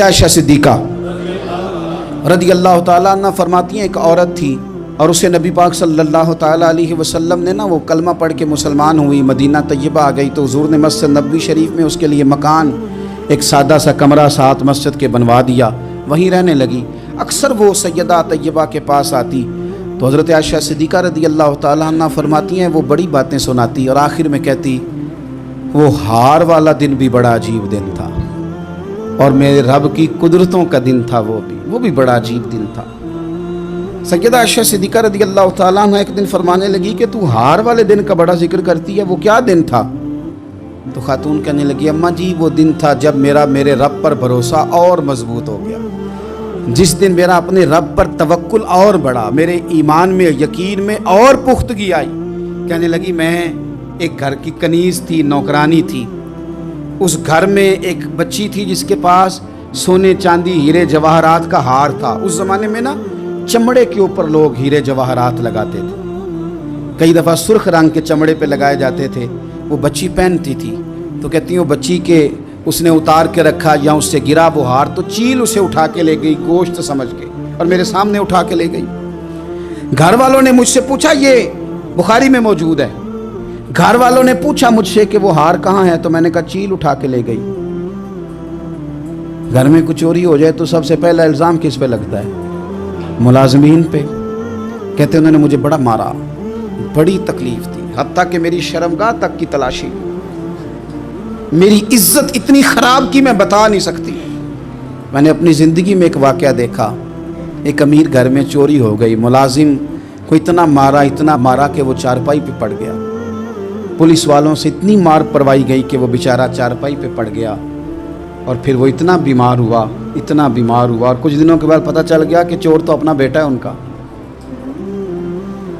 عائشہ صدیقہ رضی اللہ تعالیٰ عنہ فرماتی ہیں ایک عورت تھی اور اسے نبی پاک صلی اللہ تعالیٰ علیہ وسلم نے وہ کلمہ پڑھ کے مسلمان ہوئی، مدینہ طیبہ آ گئی تو حضور نے مسجد نبوی شریف میں اس کے لیے مکان ایک سادہ سا کمرہ ساتھ مسجد کے بنوا دیا، وہیں رہنے لگی۔ اکثر وہ سیدہ طیبہ کے پاس آتی تو حضرت عائشہ صدیقہ رضی اللہ تعالیٰ عنہ فرماتی ہیں وہ بڑی باتیں سناتی اور آخر میں کہتی وہ ہار والا دن بھی بڑا عجیب دن تھا اور میرے رب کی قدرتوں کا دن تھا، وہ بھی بڑا عجیب دن تھا۔ سیدہ عائشہ صدیقہ رضی اللہ تعالیٰ عنہ ایک دن فرمانے لگی کہ تو ہار والے دن کا بڑا ذکر کرتی ہے، وہ کیا دن تھا؟ تو خاتون کہنے لگی اماں جی وہ دن تھا جب میرے رب پر بھروسہ اور مضبوط ہو گیا، جس دن میرا اپنے رب پر توکل اور بڑھا، میرے ایمان میں یقین میں اور پختگی آئی۔ کہنے لگی میں ایک گھر کی کنیز تھی، نوکرانی تھی، اس گھر میں ایک بچی تھی جس کے پاس سونے چاندی ہیرے جواہرات کا ہار تھا۔ اس زمانے میں چمڑے کے اوپر لوگ ہیرے جواہرات لگاتے تھے، کئی دفعہ سرخ رنگ کے چمڑے پہ لگائے جاتے تھے، وہ بچی پہنتی تھی تو کہتی ہیں وہ بچی کے اس نے اتار کے رکھا یا اس سے گرا وہ ہار تو چیل اسے اٹھا کے لے گئی گوشت سمجھ کے اور میرے سامنے اٹھا کے لے گئی۔ گھر والوں نے مجھ سے پوچھا، یہ بخاری میں موجود ہے، گھر والوں نے پوچھا مجھ سے کہ وہ ہار کہاں ہے تو میں نے کہا چیل اٹھا کے لے گئی۔ گھر میں کچھ چوری ہو جائے تو سب سے پہلا الزام کس پہ لگتا ہے؟ ملازمین پہ۔ کہتے انہوں نے مجھے بڑا مارا، بڑی تکلیف تھی، حتیٰ کہ میری شرمگاہ تک کی تلاشی، میری عزت اتنی خراب کی میں بتا نہیں سکتی۔ میں نے اپنی زندگی میں ایک واقعہ دیکھا، ایک امیر گھر میں چوری ہو گئی، ملازم کو اتنا مارا کہ وہ چارپائی پہ پڑ گیا، پولیس والوں سے اتنی مار پروائی گئی کہ وہ بیچارہ چارپائی پہ پڑ گیا اور پھر وہ اتنا بیمار ہوا اور کچھ دنوں کے بعد پتہ چل گیا کہ چور تو اپنا بیٹا ہے ان کا،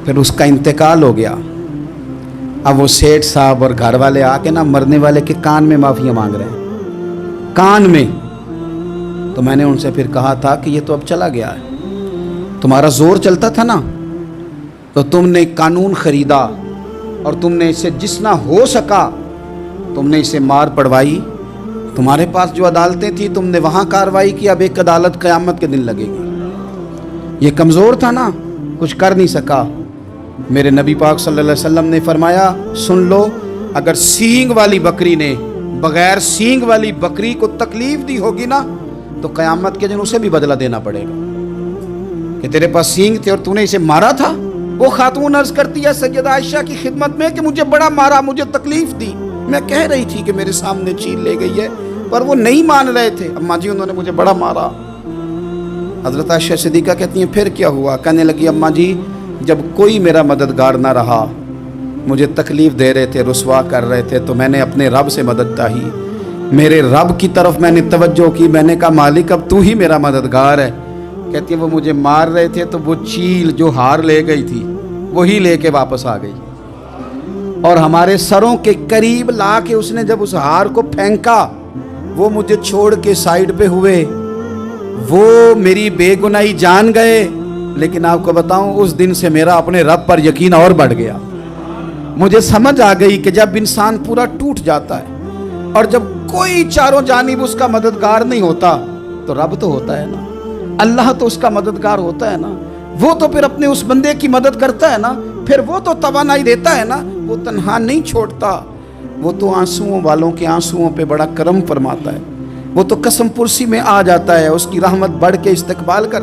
پھر اس کا انتقال ہو گیا۔ اب وہ سیٹھ صاحب اور گھر والے آ کے مرنے والے کے کان میں معافی مانگ رہے ہیں، کان میں۔ تو میں نے ان سے پھر کہا تھا کہ یہ تو اب چلا گیا ہے، تمہارا زور چلتا تھا نا تو تم نے قانون خریدا اور تم نے اسے جتنا ہو سکا تم نے اسے مار پڑوائی، تمہارے پاس جو عدالتیں تھیں تم نے وہاں کارروائی کی، اب ایک عدالت قیامت کے دن لگے گی۔ یہ کمزور تھا نا، کچھ کر نہیں سکا۔ میرے نبی پاک صلی اللہ علیہ وسلم نے فرمایا سن لو، اگر سینگ والی بکری نے بغیر سینگ والی بکری کو تکلیف دی ہوگی نا تو قیامت کے دن اسے بھی بدلہ دینا پڑے گا کہ تیرے پاس سینگ تھے اور تو نے اسے مارا تھا۔ وہ خاتون عرض کرتی ہے سیدہ عائشہ کی خدمت میں کہ مجھے بڑا مارا، مجھے تکلیف دی، میں کہہ رہی تھی کہ میرے سامنے چیل لے گئی ہے پر وہ نہیں مان رہے تھے، اماں جی انہوں نے مجھے بڑا مارا۔ حضرت عائشہ صدیقہ کہتی ہیں پھر کیا ہوا؟ کہنے لگی اماں جی جب کوئی میرا مددگار نہ رہا، مجھے تکلیف دے رہے تھے، رسوا کر رہے تھے، تو میں نے اپنے رب سے مدد چاہی، میرے رب کی طرف میں نے توجہ کی، میں نے کہا مالک اب تو ہی میرا مددگار ہے۔ کہتی ہے وہ مجھے مار رہے تھے تو وہ چیل جو ہار لے گئی تھی وہی لے کے واپس آ گئی اور ہمارے سروں کے قریب لا کے اس نے جب اس ہار کو پھینکا وہ مجھے چھوڑ کے سائیڈ پہ ہوئے، وہ میری بے گناہی جان گئے، لیکن آپ کو بتاؤں اس دن سے میرا اپنے رب پر یقین اور بڑھ گیا۔ مجھے سمجھ آ گئی کہ جب انسان پورا ٹوٹ جاتا ہے اور جب کوئی چاروں جانب اس کا مددگار نہیں ہوتا تو رب تو ہوتا ہے نا، اللہ تو اس کا مددگار ہوتا ہے نا، وہ تو پھر اپنے اس بندے کی مدد کرتا ہے نا، پھر وہ تو توانائی دیتا ہے نا، وہ تنہا نہیں چھوڑتا، وہ تو آنسوؤں والوں کے آنسوؤں پہ بڑا کرم فرماتا ہے، وہ تو قسم پرسی میں آ جاتا ہے، اس کی رحمت بڑھ کے استقبال کر